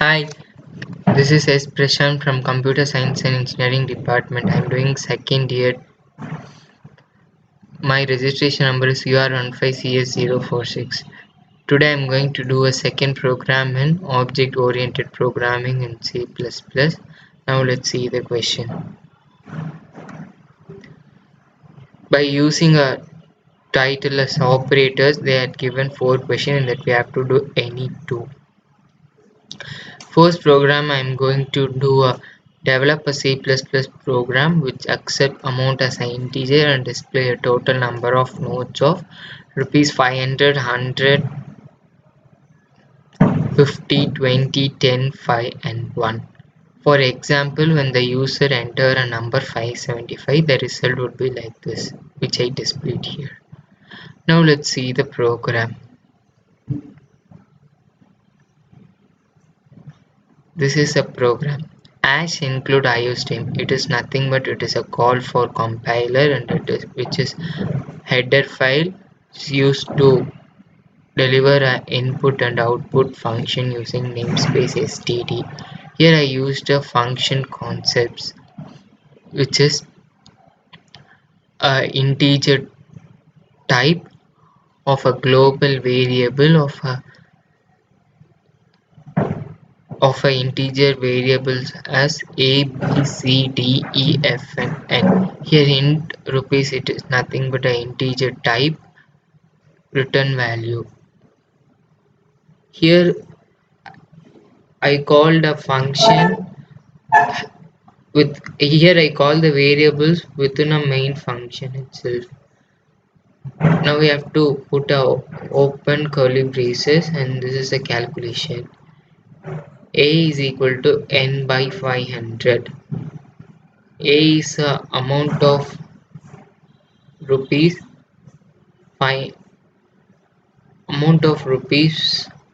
Hi, this is S. Prashant from Computer Science and Engineering Department. I'm doing second year. My registration number is UR15CS046. Today I'm going to do a second program in object-oriented programming in C++. Now let's see the question. By using a title as operators, they had given 4 questions that we have to do any 2. First program, I'm going to do a develop a C++ program which accept amount as an integer and display a total number of notes of rupees 500, 100, 50, 20, 10, 5 and 1. For example, when the user enter a number 575, the result would be like this, which I displayed here. Now let's see the program. This is a program. Hash include iostream. It is nothing but it is a call for compiler and which is header file used to deliver an input and output function using namespace std. Here I used a function concepts which is a integer type of a global variable of a integer variables as a, b, c, d, e, f and n. Here int rupees, it is nothing but an integer type return value. Here I called a function with, here I call the variables within a main function itself. Now we have to put a open curly braces and this is a calculation. A is equal to n by 500. A is the amount of rupees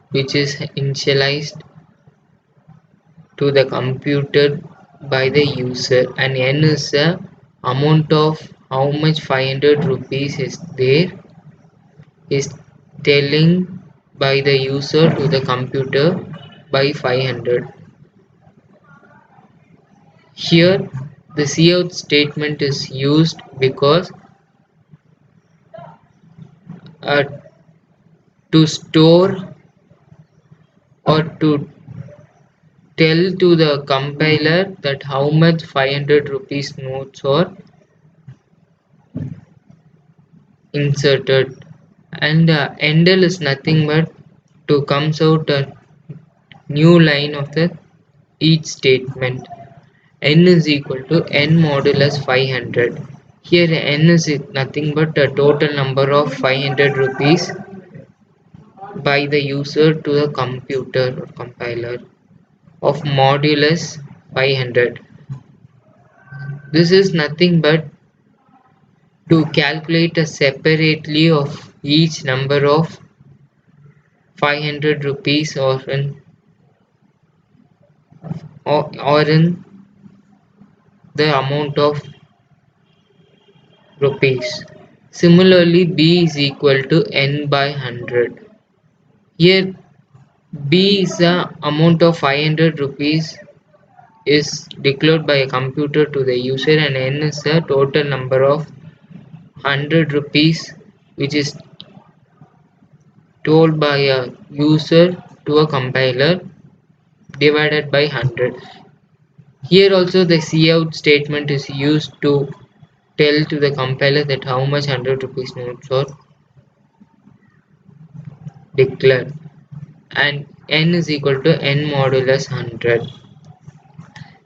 which is initialized to the computer by the user, and n is the amount of how much 500 rupees is there is telling by the user to the computer by 500. Here the cout statement is used because to store or to tell to the compiler that how much 500 rupees notes are inserted, and endl is nothing but to comes out a new line of the each statement. N is equal to n modulus 500. Here n is nothing but the total number of 500 rupees by the user to the computer or compiler of modulus 500. This is nothing but to calculate a separately of each number of 500 rupees or in the amount of rupees. Similarly, b is equal to n by 100. Here b is the amount of 500 rupees is declared by a computer to the user, and n is the total number of 100 rupees which is told by a user to a compiler divided by 100. Here also the cout statement is used to tell to the compiler that how much 100 rupees notes are declared, and n is equal to n modulus 100.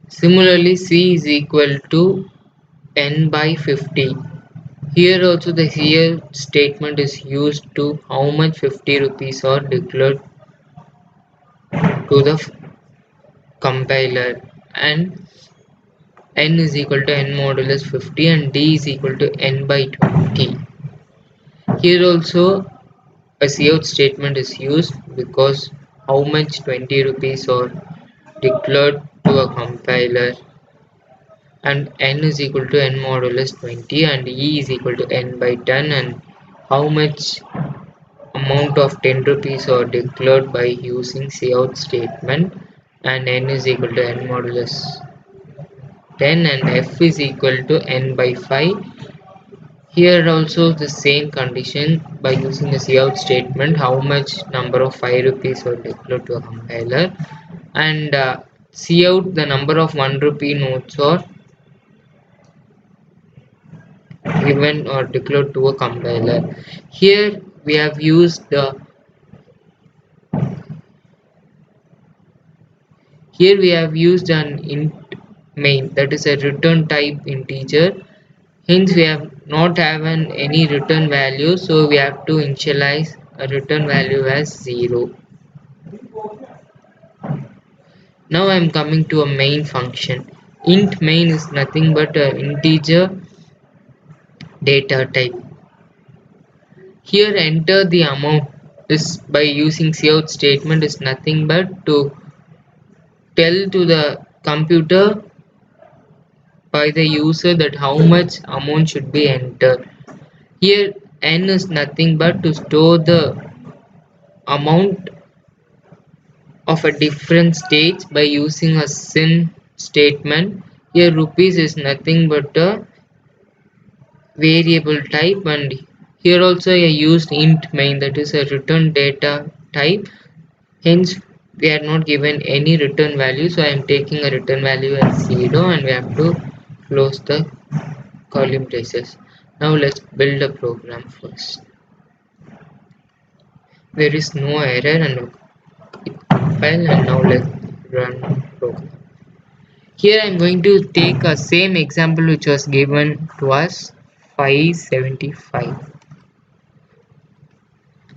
Similarly, c is equal to n by 50. Here also the cout statement is used to how much 50 rupees are declared to the compiler, and n is equal to n modulus 50 and d is equal to n by 20. Here also a cout statement is used because how much 20 rupees are declared to a compiler, and n is equal to n modulus 20 and e is equal to n by 10, and how much amount of 10 rupees are declared by using cout statement, and n is equal to n modulus 10 and f is equal to n by 5. Here also the same condition by using a cout statement, how much number of 5 rupees were declared to a compiler, and cout the number of 1 rupee notes or given or declared to a compiler. Here we have used the Here we have used an int main, that is a return type integer. Hence we have not having any return value, so we have to initialize a return value as 0. Now I am coming to a main function. Int main is nothing but an integer data type. Here enter the amount is by using cout statement is nothing but to tell to the computer by the user that how much amount should be entered. Here n is nothing but to store the amount of a different stage by using a sin statement. Here rupees is nothing but a variable type, and here also I used int main, that is a return data type. Hence we are not given any return value, so I am taking a return value as 0 and we have to close the curly braces. Now let's build a program first. There is no error and it compile, and now let's run program. Here I am going to take a same example which was given to us, 575.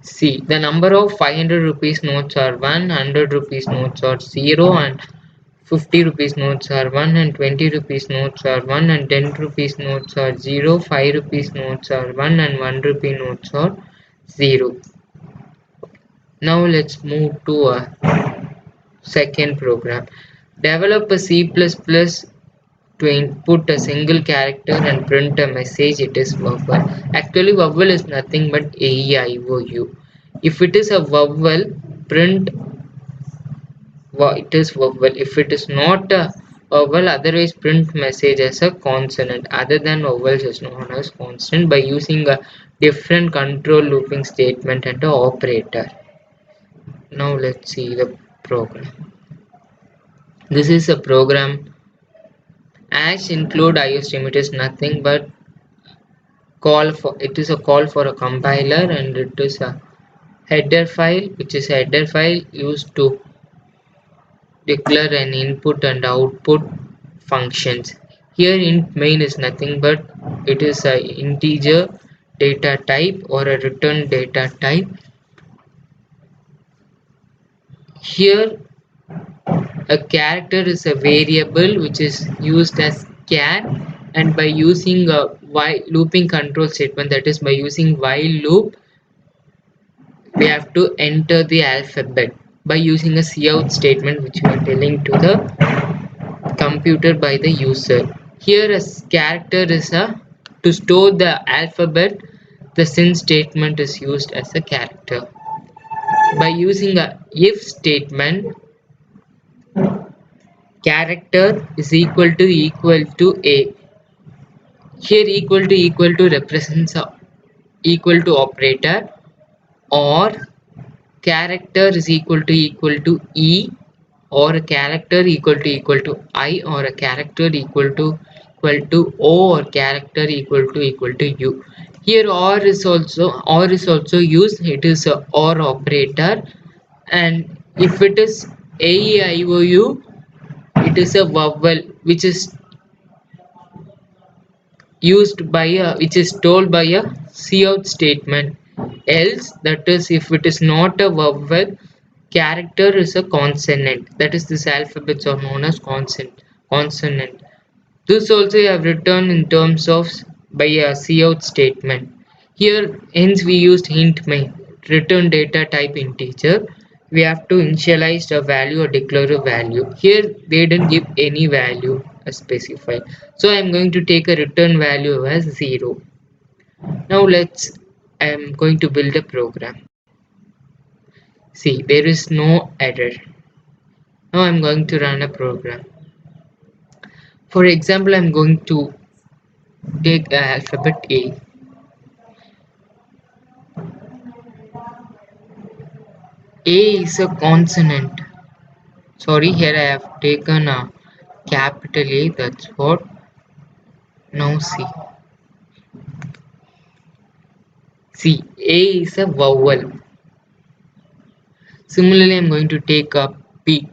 See, the number of 500 rupees notes are 1, 100 rupees notes are 0, and 50 rupees notes are 1, and 20 rupees notes are 1, and 10 rupees notes are 0, 5 rupees notes are 1, and 1 rupee notes are 0. Now let's move to a second program. Develop a C++ to input a single character and print a message. It is vowel. Actually vowel is nothing but A, E, I, O, U. If it is a vowel, print it is vowel. If it is not a vowel, otherwise print message as a consonant. Other than vowels is known as consonant by using a different control looping statement and a operator. Now let's see the program. This is a program as include iostream. It is nothing but it is a call for a compiler, and it is a header file, which is a header file used to declare an input and output functions. Here int main is nothing but it is a integer data type or a return data type. Here a character is a variable which is used as char, and by using a while looping control statement, that is by using while loop, we have to enter the alphabet by using a cout statement which we are telling to the computer by the user. Here a character is a to store the alphabet, the sin statement is used as a character. By using a if statement, character is equal to a. Here equal to represents a equal to operator, or character is equal to e, or a character equal to I, or a character equal to o, or character equal to u. Here or is also used. It is a or operator, and if it is a, e, I, o, u, it is a vowel which is used by a which is told by a cout statement. Else, that is if it is not a vowel, character is a consonant, that is these alphabets are known as consonant. This also I have written in terms of by a cout statement. Here hence we used int main, return data type integer. We have to initialize a value or declare a value. Here they didn't give any value specified, so I am going to take a return value as 0. Now I am going to build a program. See, there is no error. Now I'm going to run a program. For example, I'm going to take alphabet A. A is a consonant. Sorry, here I have taken a capital A, that's what. Now see. See, A is a vowel. Similarly, I'm going to take a P.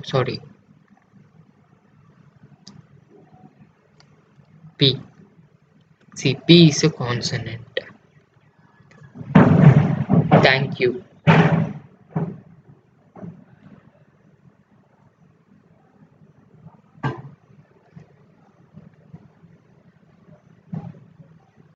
Sorry, P. See, P is a consonant. Thank you.